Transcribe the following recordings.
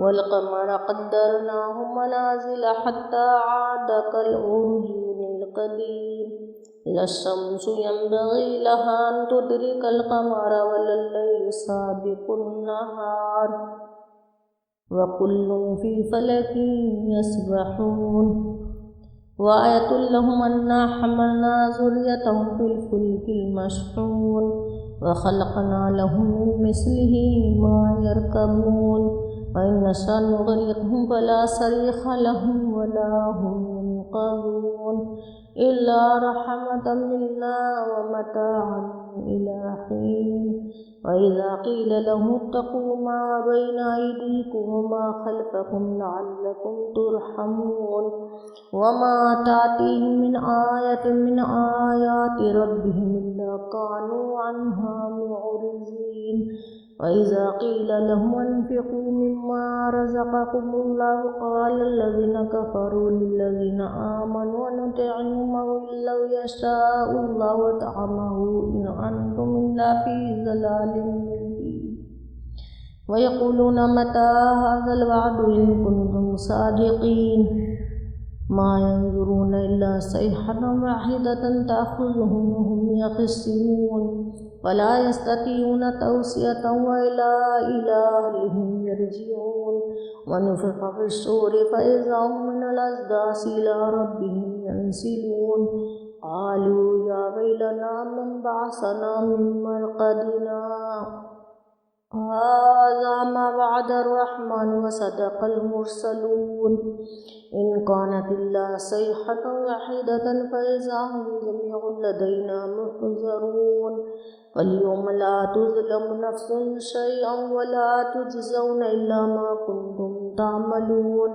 والقمر قدرناه منازل حتى عاد كالعرجون القديم لا الشمس ينبغي لها أن تدرك القمر ولا الليل سابق النهار وكل في فلك يسبحون وآية لهم أنا حملنا ذريتهم في الفلك المشحون وخلقنا لهم من مثله ما يركبون وإن نشأ نغرقهم فلا صريخ لهم ولا هم ينقذون إلا رحمة منا ومتاعا إلى حين وإذا قيل لهم اتقوا ما بين أيديكم وما خلفكم لعلكم ترحمون وما تأتيهم من آية من آيات ربهم إلا كانوا عنها معرضين وإذا قيل لهم انفقوا مما رزقكم الله قال الذين كفروا للذين آمنوا نطعم من لو يشاء الله طعمه إن أنتم إلا في ضلال مبين ويقولون متى هذا الوعد إن كنتم صادقين ما ينظرون إلا صيحة واحدة تأخذهم وهم يخصمون ولا يستطيعون توصية وإلى أهلهم يرجعون ونفخ في الصور فإذا هم من الأصداث إلى ربهم ينسلون قالوا يا ويلنا من بعثنا من مرقدنا هذا ما وعد الرحمن وصدق المرسلون إن كانت إلا صيحة واحدة فإذا هم جميع لدينا محضرون فاليوم لا تظلم نفس شيئا ولا تجزون إلا ما كنتم تعملون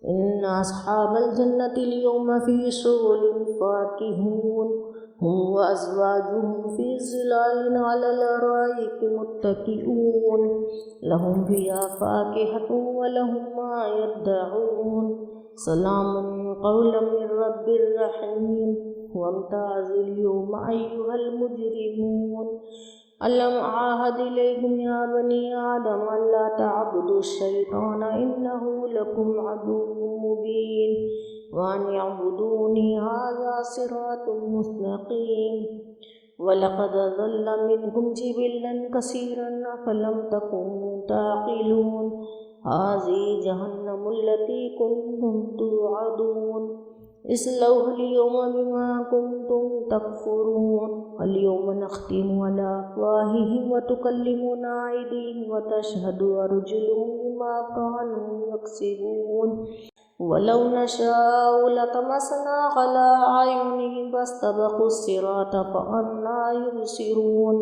إن أصحاب الجنة اليوم في شغل فاكهون هم وأزواجهم في ظلال على الأرائك متكئون لهم فيها فاكهة ولهم ما يدعون سلام قولا من رب رحيم وامتازوا اليوم أيها المجرمون ألم أعهد إليكم يا بني آدم ألا تعبدوا الشيطان إنه لكم عدو مبين وأن يعبدوني هذا صراط مستقيم ولقد ضل منكم جبلا كثيرا أفلم تكونوا تعقلون هذه جهنم التي كنتم توعدون اصلوها اليوم بما كنتم تكفرون اليوم نختم على أفواههم وتكلمنا أيديهم وتشهد أرجلهم بما كانوا يكسبون ولو نشاء لطمسنا على أعينهم فاستبقوا الصراط فأنى يبصرون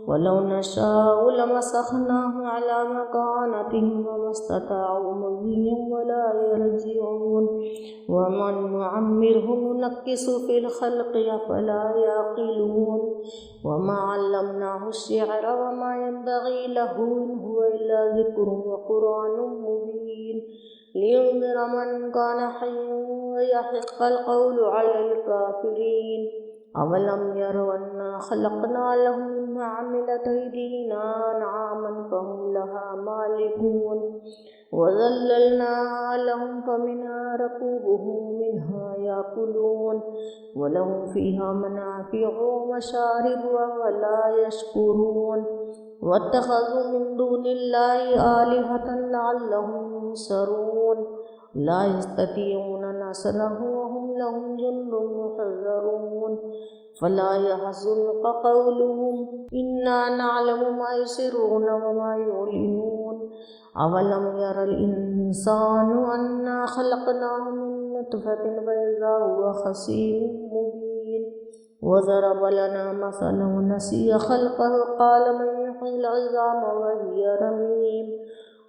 ولو نشاء لمسخناهم على مكانتهم وما استطاعوا مضيا ولا يرجعون ومن نعمره ننكس في الخلق أفلا يعقلون وما علمناه الشعر وما ينبغي له إن هو إلا ذكر وقرآن مبين لينذر من كان حيا ويحق القول على الكافرين أولم يروا أنا خلقنا لهم مما عملت أيدينا أنعاما فهم لها مالكون وذللناها لهم فمنها ركوبهم منها يأكلون ولهم فيها منافع ومشارب ولا يشكرون واتخذوا من دون الله آلهة لعلهم ينصرون لا يستطيعون نصرهم وهم لهم جند محضرون فلا يحزنك قولهم إنا نعلم ما يسرون وما يعلنون أولم ير الإنسان أنا خلقناه من نطفة فإذا هو خصيم مبين وضرب لنا مثلا ونسي خلقه قال من يحيي العظام وهي رميم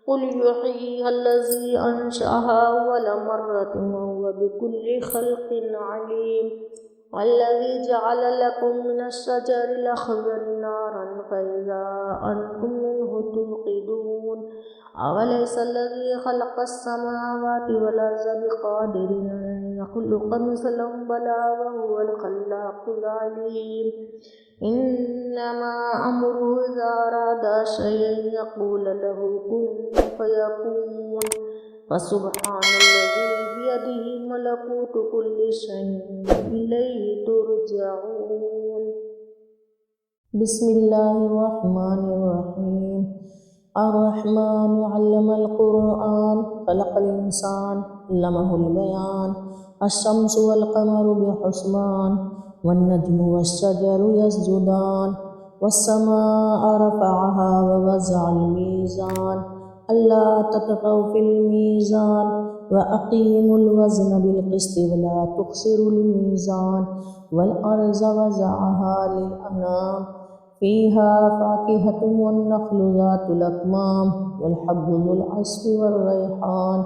قل يحييها الذي أنشأها أول مرة وهو بكل خلق عليم الذي جعل لكم من الشجر الأخضر نارا فإذا أنتم منه توقدون أوليس الذي خلق السماوات والأرض بقادر أن يخلق مثلهم بلى وهو الخلاق العليم إنما أمره إذا أراد شيئا يقول له كن فيكون فسبحان الذي بيده ملكوت كل شيء إليه ترجعون بسم الله الرحمن الرحيم الرحمن علم القرآن خلق الإنسان علمه البيان الشمس والقمر بحسبان والنجم والشجر يسجدان والسماء رفعها ووزع الميزان ألا تطغوا في الميزان وأقيموا الوزن بالقسط ولا تخسروا الميزان والأرض وزعها للأنام فيها فاكهة والنخل ذات الأكمام والحب ذو العصف والريحان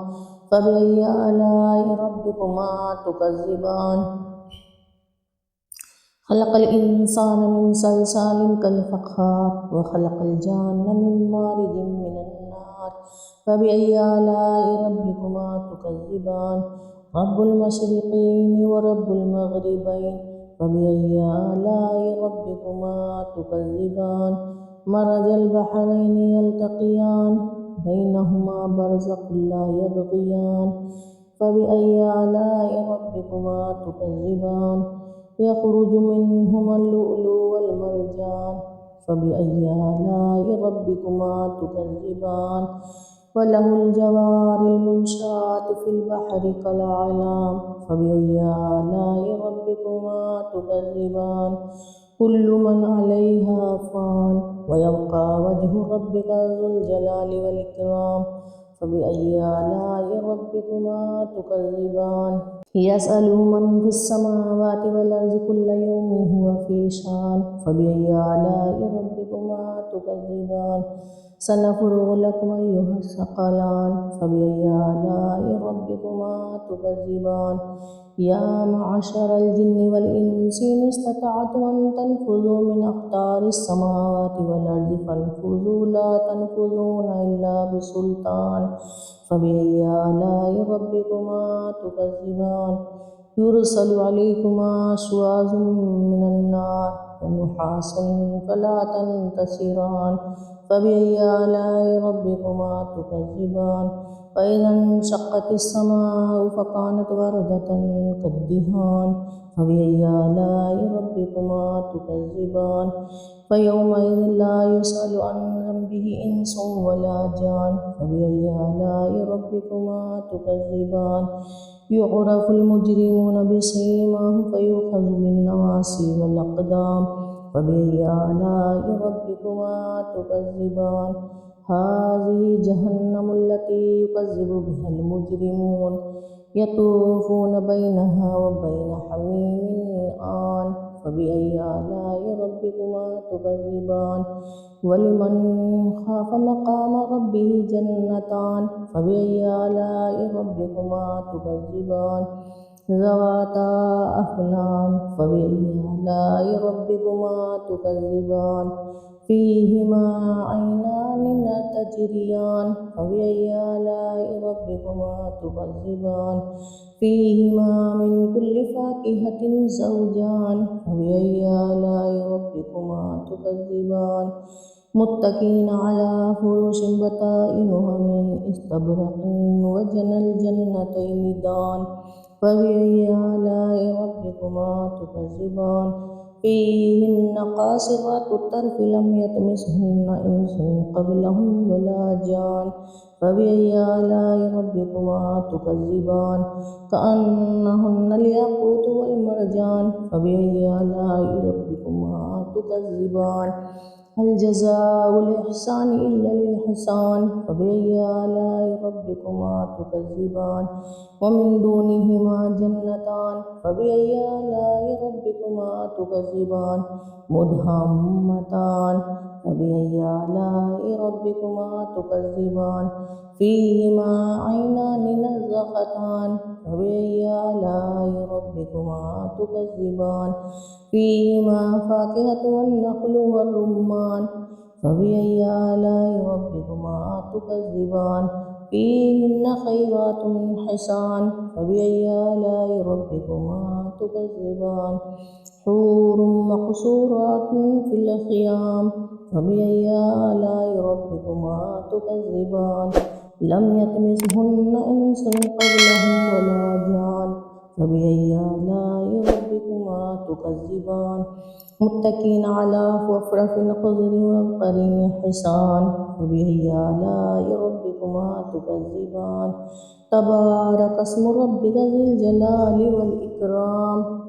فبأي آلاء ربكما تكذبان خلق الإنسان من صلصال كالفخار وخلق الجان من مارج من النار فبأي آلاء ربكما تكذبان رب المشرقين ورب المغربين فبأي آلاء ربكما تكذبان مرج البحرين يلتقيان بينهما برزخ لا يبغيان فبأي آلاء ربكما تكذبان يخرج منهما اللؤلؤ والمرجان فبأي آلاء ربكما تكذبان وله الجوار المنشآت في البحر كالأعلام فبأي آلاء ربكما تكذبان كل من عليها فان ويبقى وجه ربك ذو الجلال والإكرام فبأي آلاء ربكما تكذبان يسأل من في السماوات والأرض كل يوم هو في شان فبأي آلاء ربكما تكذبان سنفرغ لكم أيها الثقلان فبأي آلاء ربكما تكذبان يا معشر الجن والإنس إن استطعتم أن تنفذوا من أقطار السماوات والأرض فانفذوا لا تنفذون إلا بسلطان فبأي آلاء ربكما تكذبان يرسل عليكما شواظ من النار ونحاس فلا تنتصران فبأي آلاء ربكما تكذبان فإذا انشقت السماء فكانت وردة كالدهان فبأي آلاء ربكما تكذبان فيومئذ لا يسأل عن ذنبه إنس ولا جان فبأي آلاء ربكما تكذبان يعرف المجرمون بسيماهم فيؤخذ بالنواصي والأقدام فبأي آلاء ربكما تكذبان هذه جهنم التي يكذب بها المجرمون يطوفون بينها وبين حميم آن فبأي آلاء ربكما تكذبان ولمن خاف مقام ربه جنتان فبأي آلاء ربكما تكذبان ذواتا أفنان فبأي آلاء ربكما تكذبان فيهما عينان تجريان فبأي آلاء ربكما تكذبان فيهما من كل فاكهة زوجان فبأي آلاء ربكما تكذبان متكئين على فرش بطائنها من استبرق وجنى الجنتين دان فبأي آلاء ربكما تكذبان فيهن قاصرات الطرف لم يطمثهن إنس قبلهم ولا جان فبأي آلاء ربكما تكذبان كأنهن الياقوت والمرجان فبأي آلاء ربكما تكذبان هل جزاء الإحسان إلا الإحسان فبأي آلاء ربكما تكذبان ومن دونهما جنتان فبأي آلاء ربكما تكذبان مدهامتان فبأي آلاء ربكما تكذبان فيهما عينان نزختان فبأي آلاء ربكما تكذبان فيهما فاكهة والنخل والرمان فبأي آلاء ربكما تكذبان فيهن خيرات حسان فبأي آلاء ربكما تكذبان حور مقصورات في الخيام فبأي آلاء ربكما تكذبان لم يطمثهن إنس قبلهم ولا جان فبأي آلاء ربكما تكذبان متكئين على رفرف خضر وبقر حسان فبأي آلاء ربكما تكذبان تبارك اسم ربك ذي الجلال والإكرام